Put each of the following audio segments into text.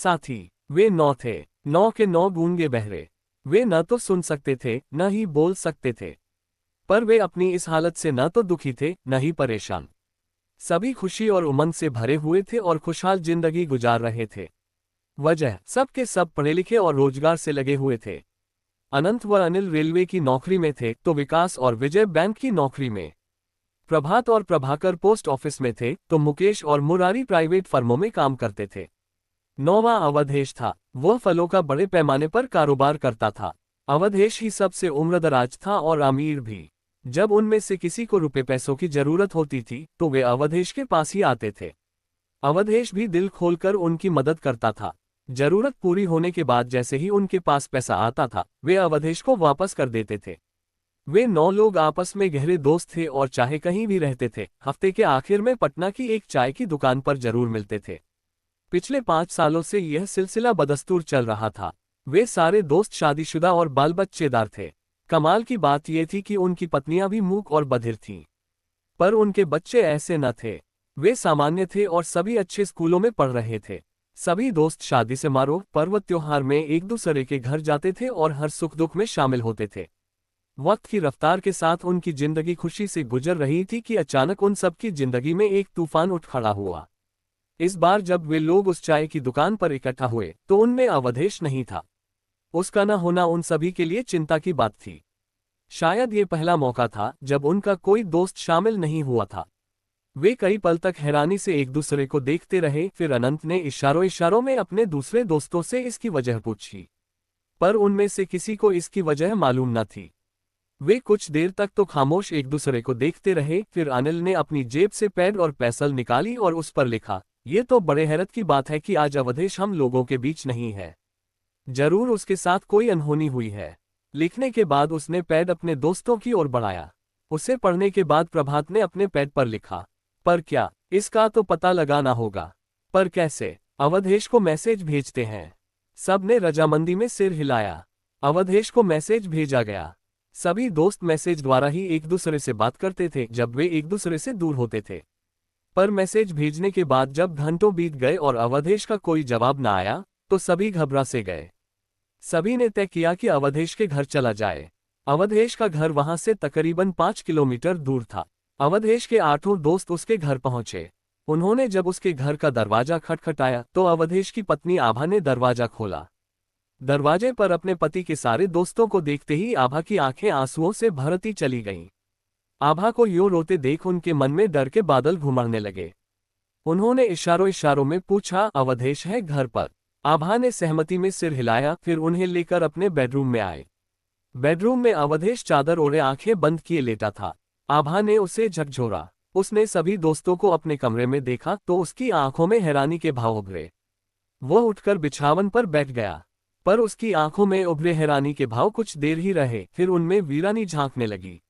साथी वे 9 थे, 9 के 9 गूंगे बहरे। वे न तो सुन सकते थे न ही बोल सकते थे, पर वे अपनी इस हालत से न तो दुखी थे न ही परेशान। सभी खुशी और उमंग से भरे हुए थे और खुशहाल जिंदगी गुजार रहे थे। वजह सब के सब पढ़े लिखे और रोजगार से लगे हुए थे। अनंत व अनिल रेलवे की नौकरी में थे तो विकास और विजय बैंक की नौकरी में। प्रभात और प्रभाकर पोस्ट ऑफिस में थे तो मुकेश और मुरारी प्राइवेट फर्मों में काम करते थे। 9वां अवधेश था। वह फलों का बड़े पैमाने पर कारोबार करता था। अवधेश ही सबसे उम्रदराज था और अमीर भी। जब उनमें से किसी को रुपए पैसों की जरूरत होती थी तो वे अवधेश के पास ही आते थे। अवधेश भी दिल खोलकर उनकी मदद करता था। जरूरत पूरी होने के बाद जैसे ही उनके पास पैसा आता था वे अवधेश को वापस कर देते थे। वे 9 लोग आपस में गहरे दोस्त थे और चाहे कहीं भी रहते थे, हफ्ते के आखिर में पटना की एक चाय की दुकान पर जरूर मिलते थे। पिछले 5 सालों से यह सिलसिला बदस्तूर चल रहा था। वे सारे दोस्त शादीशुदा और बाल बच्चेदार थे। कमाल की बात यह थी कि उनकी पत्नियां भी मूक और बधिर थीं। पर उनके बच्चे ऐसे न थे। वे सामान्य थे और सभी अच्छे स्कूलों में पढ़ रहे थे। सभी दोस्त शादी समारोह, पर्व त्योहार में एक दूसरे के घर जाते थे और हर सुख दुख में शामिल होते थे। वक्त की रफ्तार के साथ उनकी जिंदगी खुशी से गुजर रही थी कि अचानक उन सबकी जिंदगी में एक तूफान उठ खड़ा हुआ। इस बार जब वे लोग उस चाय की दुकान पर इकट्ठा हुए तो उनमें अवधेश नहीं था। उसका न होना उन सभी के लिए चिंता की बात थी। शायद ये पहला मौका था जब उनका कोई दोस्त शामिल नहीं हुआ था। वे कई पल तक हैरानी से एक दूसरे को देखते रहे। फिर अनंत ने इशारों इशारों में अपने दूसरे दोस्तों से इसकी वजह पूछी, पर उनमें से किसी को इसकी वजह मालूम न थी। वे कुछ देर तक तो खामोश एक दूसरे को देखते रहे। फिर अनिल ने अपनी जेब से पेन और पेंसिल निकाली और उस पर लिखा, ये तो बड़े हैरत की बात है कि आज अवधेश हम लोगों के बीच नहीं है। जरूर उसके साथ कोई अनहोनी हुई है। लिखने के बाद उसने पैड अपने दोस्तों की ओर बढ़ाया। उसे पढ़ने के बाद प्रभात ने अपने पैड पर लिखा, पर क्या, इसका तो पता लगाना होगा। पर कैसे? अवधेश को मैसेज भेजते हैं। सब ने रजामंदी में सिर हिलाया। अवधेश को मैसेज भेजा गया। सभी दोस्त मैसेज द्वारा ही एक दूसरे से बात करते थे जब वे एक दूसरे से दूर होते थे। पर मैसेज भेजने के बाद जब घंटों बीत गए और अवधेश का कोई जवाब न आया तो सभी घबरा से गए। सभी ने तय किया कि अवधेश के घर चला जाए। अवधेश का घर वहां से तकरीबन 5 किलोमीटर दूर था। अवधेश के 8 दोस्त उसके घर पहुंचे। उन्होंने जब उसके घर का दरवाजा खटखटाया तो अवधेश की पत्नी आभा ने दरवाजा खोला। दरवाजे पर अपने पति के सारे दोस्तों को देखते ही आभा की आंखें आंसुओं से भरती चली गईं। आभा को यूं रोते देख उनके मन में डर के बादल घुमड़ने लगे। उन्होंने इशारों इशारों में पूछा, अवधेश है घर पर? आभा ने सहमति में सिर हिलाया। फिर उन्हें लेकर अपने बेडरूम में आए। बेडरूम में अवधेश चादर ओढ़े आंखें बंद किए लेटा था। आभा ने उसे झकझोरा। उसने सभी दोस्तों को अपने कमरे में देखा तो उसकी आंखों में हैरानी के भाव उभरे। वह उठकर बिछावन पर बैठ गया, पर उसकी आंखों में उभरे हैरानी के भाव कुछ देर ही रहे, फिर उनमें वीरानी झांकने लगी।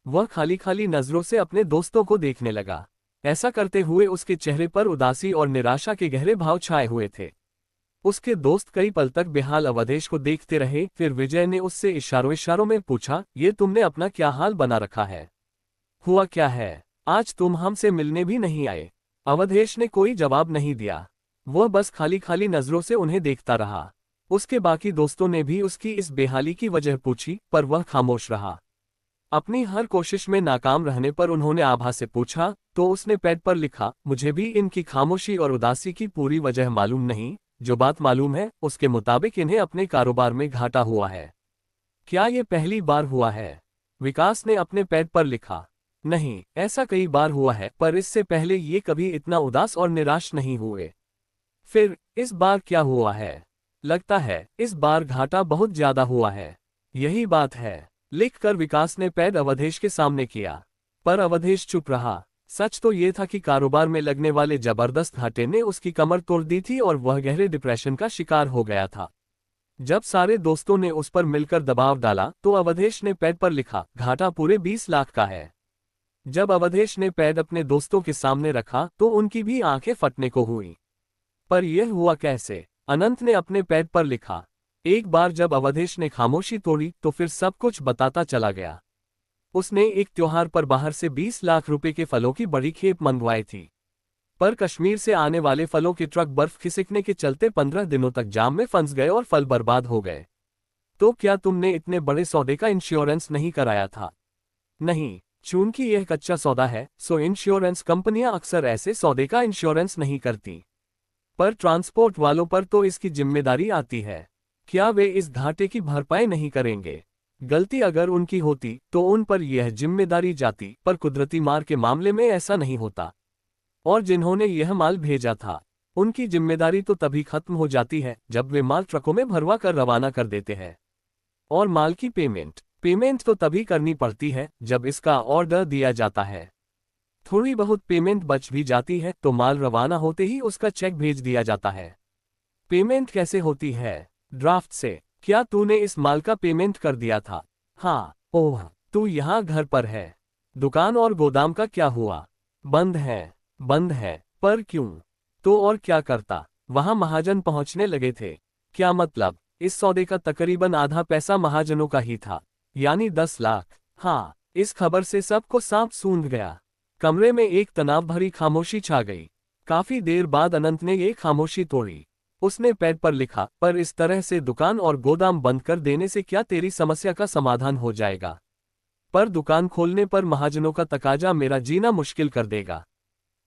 वह खाली खाली नजरों से अपने दोस्तों को देखने लगा। ऐसा करते हुए उसके चेहरे पर उदासी और निराशा के गहरे भाव छाए हुए थे। उसके दोस्त कई पल तक बेहाल अवधेश को देखते रहे। फिर विजय ने उससे इशारों इशारों में पूछा, ये तुमने अपना क्या हाल बना रखा है? हुआ क्या है? आज तुम हमसे मिलने भी नहीं आए। अवधेश ने कोई जवाब नहीं दिया। वह बस खाली खाली नजरों से उन्हें देखता रहा। उसके बाकी दोस्तों ने भी उसकी इस बेहाली की वजह पूछी, पर वह खामोश रहा। अपनी हर कोशिश में नाकाम रहने पर उन्होंने आभा से पूछा तो उसने पैड पर लिखा, मुझे भी इनकी खामोशी और उदासी की पूरी वजह मालूम नहीं। जो बात मालूम है उसके मुताबिक इन्हें अपने कारोबार में घाटा हुआ है। क्या ये पहली बार हुआ है? विकास ने अपने पैड पर लिखा, नहीं, ऐसा कई बार हुआ है, पर इससे पहले ये कभी इतना उदास और निराश नहीं हुए। फिर इस बार क्या हुआ है? लगता है इस बार घाटा बहुत ज्यादा हुआ है। यही बात है। लिखकर विकास ने पैड अवधेश के सामने किया, पर अवधेश चुप रहा। सच तो ये था कि कारोबार में लगने वाले जबरदस्त घाटे ने उसकी कमर तोड़ दी थी और वह गहरे डिप्रेशन का शिकार हो गया था। जब सारे दोस्तों ने उस पर मिलकर दबाव डाला तो अवधेश ने पैड पर लिखा, घाटा पूरे 20 लाख का है। जब अवधेश ने पैड अपने दोस्तों के सामने रखा तो उनकी भी आंखें फटने को हुई। पर यह हुआ कैसे? अनंत ने अपने पैड पर लिखा, एक बार जब अवधेश ने खामोशी तोड़ी तो फिर सब कुछ बताता चला गया। उसने एक त्योहार पर बाहर से 20 लाख रुपए के फलों की बड़ी खेप मंगवाई थी। पर कश्मीर से आने वाले फलों के ट्रक बर्फ खिसकने के चलते 15 दिनों तक जाम में फंस गए और फल बर्बाद हो गए। तो क्या तुमने इतने बड़े सौदे का इंश्योरेंस नहीं कराया था? नहीं, चूंकि यह कच्चा सौदा है, सो इंश्योरेंस कंपनियां अक्सर ऐसे सौदे का इंश्योरेंस नहीं करती। पर ट्रांसपोर्ट वालों पर तो इसकी जिम्मेदारी आती है। क्या वे इस घाटे की भरपाई नहीं करेंगे? गलती अगर उनकी होती तो उन पर यह जिम्मेदारी जाती, पर कुदरती मार के मामले में ऐसा नहीं होता। और जिन्होंने यह माल भेजा था, उनकी जिम्मेदारी तो तभी खत्म हो जाती है जब वे माल ट्रकों में भरवा कर रवाना कर देते हैं। और माल की पेमेंट तो तभी करनी पड़ती है जब इसका ऑर्डर दिया जाता है। थोड़ी बहुत पेमेंट बच भी जाती है तो माल रवाना होते ही उसका चेक भेज दिया जाता है। पेमेंट कैसे होती है? ड्राफ्ट से। क्या तूने इस माल का पेमेंट कर दिया था? हाँ। ओह, तू यहाँ घर पर है। दुकान और गोदाम का क्या हुआ? बंद है। बंद है? पर क्यों? तो और क्या करता? वहां महाजन पहुंचने लगे थे। क्या मतलब? इस सौदे का तकरीबन आधा पैसा महाजनों का ही था, यानी 10 लाख। हाँ, इस खबर से सबको सांप सूंघ गया। कमरे में एक तनाव भरी खामोशी छा गई। काफी देर बाद अनंत ने ये खामोशी तोड़ी। उसने पैड पर लिखा, पर इस तरह से दुकान और गोदाम बंद कर देने से क्या तेरी समस्या का समाधान हो जाएगा? पर दुकान खोलने पर महाजनों का तकाजा मेरा जीना मुश्किल कर देगा।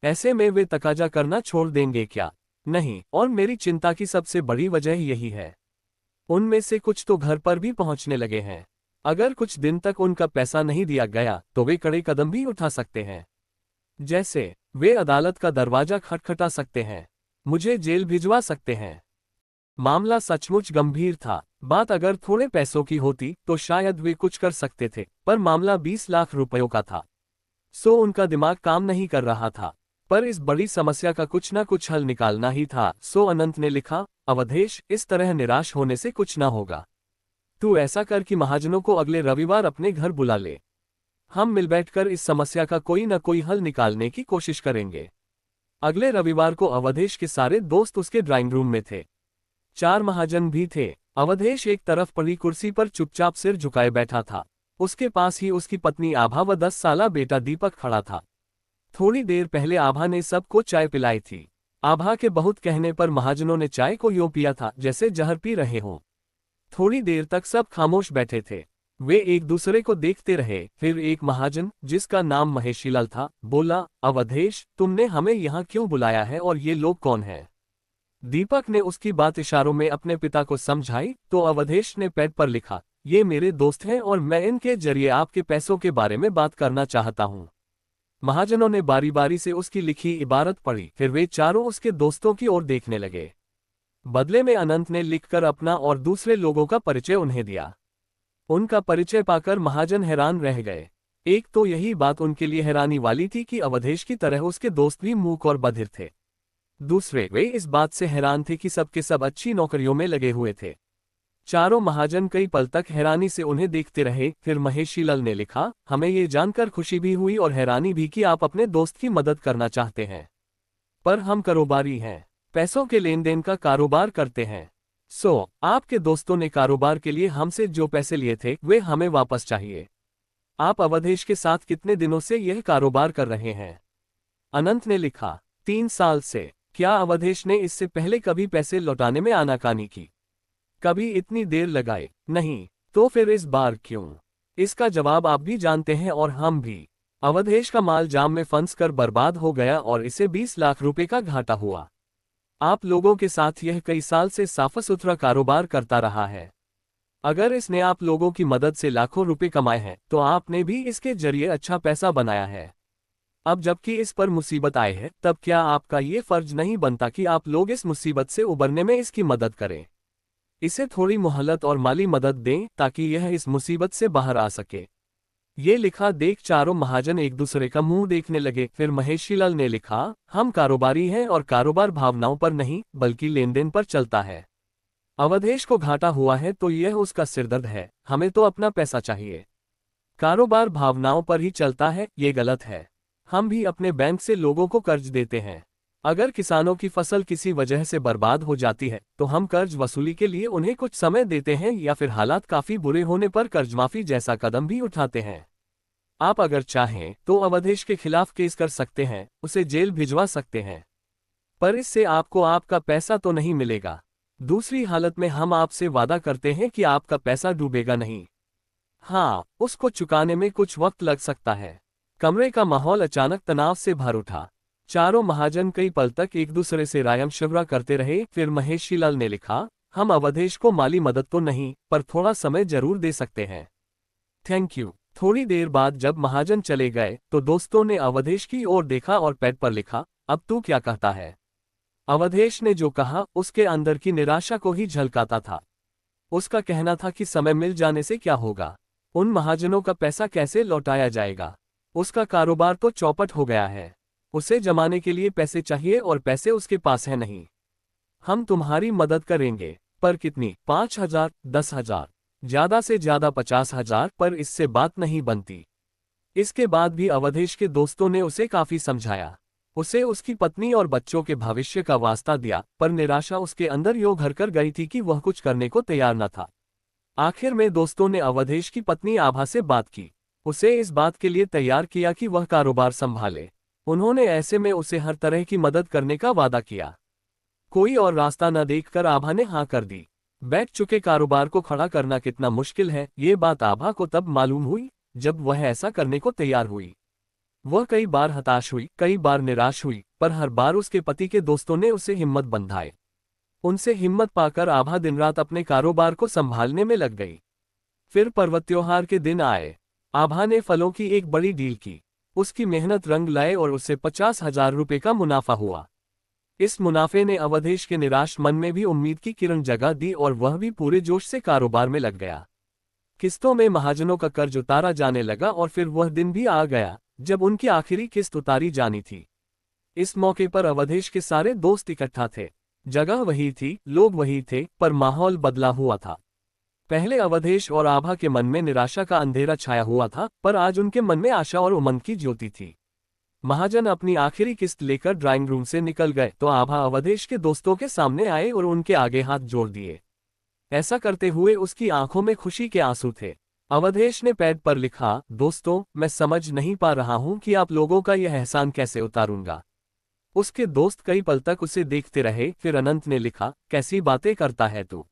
ऐसे में वे तकाजा करना छोड़ देंगे क्या? नहीं, और मेरी चिंता की सबसे बड़ी वजह यही है। उनमें से कुछ तो घर पर भी पहुंचने लगे हैं। अगर कुछ दिन तक उनका पैसा नहीं दिया गया तो वे कड़े कदम भी उठा सकते हैं। जैसे वे अदालत का दरवाजा खटखटा सकते हैं, मुझे जेल भिजवा सकते हैं। मामला सचमुच गंभीर था। बात अगर थोड़े पैसों की होती तो शायद वे कुछ कर सकते थे, पर मामला 20 लाख रुपयों का था। सो उनका दिमाग काम नहीं कर रहा था। पर इस बड़ी समस्या का कुछ ना कुछ हल निकालना ही था। सो अनंत ने लिखा, अवधेश, इस तरह निराश होने से कुछ ना होगा। तू ऐसा कर कि महाजनों को अगले रविवार अपने घर बुला ले। हम मिल बैठकर इस समस्या का कोई न कोई हल निकालने की कोशिश करेंगे। अगले रविवार को अवधेश के सारे दोस्त उसके ड्राइंग रूम में थे। 4 महाजन भी थे। अवधेश एक तरफ पड़ी कुर्सी पर चुपचाप सिर झुकाए बैठा था। उसके पास ही उसकी पत्नी आभा व 10 साला बेटा दीपक खड़ा था। थोड़ी देर पहले आभा ने सबको चाय पिलाई थी। आभा के बहुत कहने पर महाजनों ने चाय को यूं पिया था जैसे जहर पी रहे हों। थोड़ी देर तक सब खामोश बैठे थे। वे एक दूसरे को देखते रहे। फिर एक महाजन, जिसका नाम महेशीलाल था, बोला, अवधेश, तुमने हमें यहाँ क्यों बुलाया है और ये लोग कौन हैं? दीपक ने उसकी बात इशारों में अपने पिता को समझाई तो अवधेश ने पैड पर लिखा, ये मेरे दोस्त हैं और मैं इनके जरिए आपके पैसों के बारे में बात करना चाहता हूँ। महाजनों ने बारी बारी से उसकी लिखी इबारत पढ़ी। फिर वे चारों उसके दोस्तों की ओर देखने लगे। बदले में अनंत ने लिखकर अपना और दूसरे लोगों का परिचय उन्हें दिया। उनका परिचय पाकर महाजन हैरान रह गए। एक तो यही बात उनके लिए हैरानी वाली थी कि अवधेश की तरह उसके दोस्त भी मूक और बधिर थे। दूसरे, वे इस बात से हैरान थे कि सबके सब अच्छी नौकरियों में लगे हुए थे। चारों महाजन कई पल तक हैरानी से उन्हें देखते रहे। फिर महेशीलाल ने लिखा, हमें ये जानकर खुशी भी हुई और हैरानी भी कि आप अपने दोस्त की मदद करना चाहते हैं। पर हम कारोबारी हैं, पैसों के लेन देन का कारोबार करते हैं। सो आपके दोस्तों ने कारोबार के लिए हमसे जो पैसे लिए थे वे हमें वापस चाहिए। आप अवधेश के साथ कितने दिनों से यह कारोबार कर रहे हैं? अनंत ने लिखा, 3 साल से। क्या अवधेश ने इससे पहले कभी पैसे लौटाने में आनाकानी की? कभी इतनी देर लगाए? नहीं। तो फिर इस बार क्यों? इसका जवाब आप भी जानते हैं और हम भी। अवधेश का माल जाम में फंस कर बर्बाद हो गया और इसे 20 लाख रुपए का घाटा हुआ। आप लोगों के साथ यह कई साल से साफ सुथरा कारोबार करता रहा है। अगर इसने आप लोगों की मदद से लाखों रुपए कमाए हैं तो आपने भी इसके जरिए अच्छा पैसा बनाया है। अब जबकि इस पर मुसीबत आई है, तब क्या आपका ये फर्ज नहीं बनता कि आप लोग इस मुसीबत से उबरने में इसकी मदद करें? इसे थोड़ी मोहलत और माली मदद दें ताकि यह इस मुसीबत से बाहर आ सके। ये लिखा देख चारों महाजन एक दूसरे का मुंह देखने लगे। फिर महेशीलाल ने लिखा, हम कारोबारी हैं और कारोबार भावनाओं पर नहीं बल्कि लेन देन पर चलता है। अवधेश को घाटा हुआ है तो यह उसका सिरदर्द है, हमें तो अपना पैसा चाहिए। कारोबार भावनाओं पर ही चलता है, ये गलत है। हम भी अपने बैंक से लोगों को कर्ज देते हैं। अगर किसानों की फसल किसी वजह से बर्बाद हो जाती है तो हम कर्ज वसूली के लिए उन्हें कुछ समय देते हैं या फिर हालात काफी बुरे होने पर कर्जमाफी जैसा कदम भी उठाते हैं। आप अगर चाहें तो अवधेश के खिलाफ केस कर सकते हैं, उसे जेल भिजवा सकते हैं। पर इससे आपको आपका पैसा तो नहीं मिलेगा। दूसरी हालत में हम आपसे वादा करते हैं कि आपका पैसा डूबेगा नहीं। हाँ, उसको चुकाने में कुछ वक्त लग सकता है। कमरे का माहौल अचानक तनाव से भर उठा। चारों महाजन कई पल तक एक दूसरे से रायम शवरा करते रहे। फिर महेशीलाल ने लिखा, हम अवधेश को माली मदद तो नहीं, पर थोड़ा समय जरूर दे सकते हैं। Thank you. थोड़ी देर बाद जब महाजन चले गए तो दोस्तों ने अवधेश की ओर देखा और पैड पर लिखा, अब तू क्या कहता है। अवधेश ने जो कहा उसके अंदर की निराशा को ही झलकाता था। उसका कहना था कि समय मिल जाने से क्या होगा, उन महाजनों का पैसा कैसे लौटाया जाएगा। उसका कारोबार तो चौपट हो गया है, उसे जमाने के लिए पैसे चाहिए और पैसे उसके पास है नहीं। हम तुम्हारी मदद करेंगे, पर कितनी? 5,000, 10,000, ज्यादा से ज्यादा 50,000, पर इससे बात नहीं बनती। इसके बाद भी अवधेश के दोस्तों ने उसे काफी समझाया। उसे उसकी पत्नी और बच्चों के भविष्य का वास्ता दिया, पर निराशा उसके अंदर यूं घर कर गई थी कि वह कुछ करने को तैयार न था। आखिर में दोस्तों ने अवधेश की पत्नी आभा से बात की, उसे इस बात के लिए तैयार किया कि वह कारोबार संभाले। उन्होंने ऐसे में उसे हर तरह की मदद करने का वादा किया। कोई और रास्ता न देखकर आभा ने हाँ कर दी। बैठ चुके कारोबार को खड़ा करना कितना मुश्किल है, ये बात आभा को तब मालूम हुई जब वह ऐसा करने को तैयार हुई। वह कई बार हताश हुई, कई बार निराश हुई, पर हर बार उसके पति के दोस्तों ने उसे हिम्मत बंधाए। उनसे हिम्मत पाकर आभा दिन रात अपने कारोबार को संभालने में लग गई। फिर पर्व त्योहार के दिन आए। आभा ने फलों की एक बड़ी डील की। उसकी मेहनत रंग लाए और उसे 50,000 रुपये का मुनाफा हुआ। इस मुनाफे ने अवधेश के निराश मन में भी उम्मीद की किरण जगा दी और वह भी पूरे जोश से कारोबार में लग गया। किस्तों में महाजनों का कर्ज उतारा जाने लगा और फिर वह दिन भी आ गया जब उनकी आखिरी किस्त उतारी जानी थी। इस मौके पर अवधेश के सारे दोस्त इकट्ठा थे। जगह वही थी, लोग वही थे, पर माहौल बदला हुआ था। पहले अवधेश और आभा के मन में निराशा का अंधेरा छाया हुआ था, पर आज उनके मन में आशा और उमंग की ज्योति थी। महाजन अपनी आखिरी किस्त लेकर ड्राइंग रूम से निकल गए तो आभा अवधेश के दोस्तों के सामने आए और उनके आगे हाथ जोड़ दिए। ऐसा करते हुए उसकी आंखों में खुशी के आंसू थे। अवधेश ने पैड पर लिखा, दोस्तों, मैं समझ नहीं पा रहा हूं कि आप लोगों का यह एहसान कैसे उतारूंगा। उसके दोस्त कई पल तक उसे देखते रहे। फिर अनंत ने लिखा, कैसी बातें करता है तू।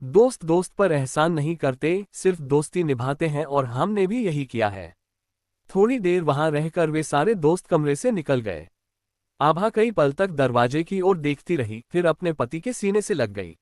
दोस्त दोस्त पर एहसान नहीं करते, सिर्फ दोस्ती निभाते हैं, और हमने भी यही किया है। थोड़ी देर वहां रहकर वे सारे दोस्त कमरे से निकल गए। आभा कई पल तक दरवाजे की ओर देखती रही, फिर अपने पति के सीने से लग गई।